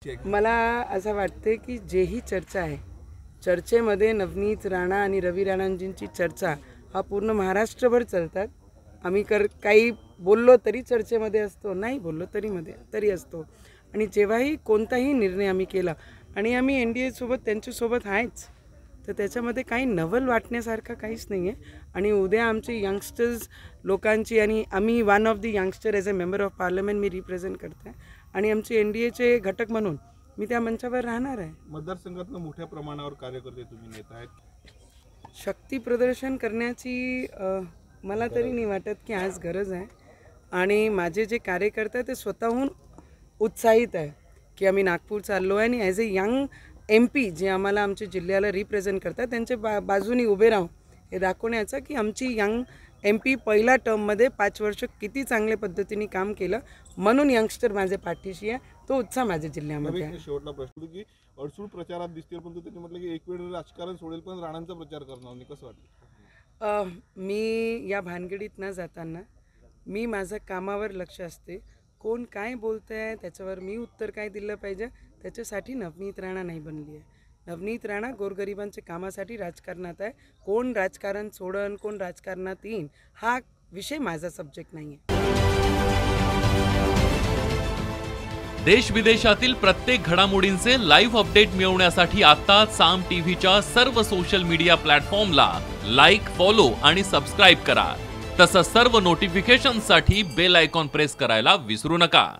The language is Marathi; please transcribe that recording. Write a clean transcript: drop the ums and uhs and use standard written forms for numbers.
इच्छा आहे? मला असं वाटते की जेही चर्चा आहे, चर्चेमध्ये नवनीत राणा आणि रवी राणांजींची चर्चा हा पूर्ण महाराष्ट्रभर चालतात. आम्ही काही बोललो तरी चर्चेमध्ये असतो, नाही बोललो तरी असतो. आणि जेव्हाही कोणताही निर्णय आम्ही केला आणि आम्ही NDA सोबत त्यांच्यासोबत आहेच, तर त्याच्यामध्ये काही नवल वाटण्यासारखं काहीच नाही आहे. आणि उद्या आमची यंगस्टर्स लोकांची, आणि आम्ही one of the youngster as a member of parliament me represent करते आणि आमचे NDAचे घटक म्हणून मी त्या मंचावर राहणार आहे. मतदारसंघातनं मोठ्या प्रमाणावर कार्यकर्ते तुम्ही नेत आहेत. शक्ती प्रदर्शन करण्याची मला तरी नाही वाटत की आज गरज आहे. आणि माझे जे कार्यकर्ते ते स्वतःहून उत्साहित आहे की आम्ही नागपूर चाललो आहे आणि ॲज अ यंग MP जे आम्हाला आमच्या जिल्ह्याला रिप्रेझेंट करतात त्यांच्या बाजूनी उभे राहून हे दाखवण्याचं की आमची यंग MP पहिल्या टर्ममध्ये 5 वर्ष किती चांगल्या पद्धतीने काम केलं, म्हणून यंगस्टर माझ्या पाठीशी आहे. तो उत्साह माझ्या जिल्ह्यामध्ये आहे. शेवटला प्रश्न की अडसूळ प्रचारात दिसतील, पण त्यांनी म्हटलं की एक वेळ राजकारण सोडेल पण राणांचा प्रचार करणार नाही, कसं वाटतं? मी या भानगडीत न जाताना मी माझं कामावर लक्ष असते. कोण काय बोलतं आहे त्याच्यावर मी उत्तर काय दिलं पाहिजे, त्याच्यासाठी नवनीत राणा नाही बनली आहे. नवनीत राणा गोरगरिबांच्या कामासाठी राजकारणात आहे. कोण राजकारण सोडन, कोण राजकारणात येईन, हा विषय माझा सब्जेक्ट नाही आहे. देश विदेशातील प्रत्येक घडामोडींचे लाईव्ह अपडेट मिळवण्यासाठी आता साम टीव्हीच्या सर्व सोशल मीडिया प्लॅटफॉर्मला लाईक, फॉलो आणि सबस्क्राईब करा. तसंच सर्व नोटिफिकेशनसाठी बेल आयकॉन प्रेस करायला विसरू नका.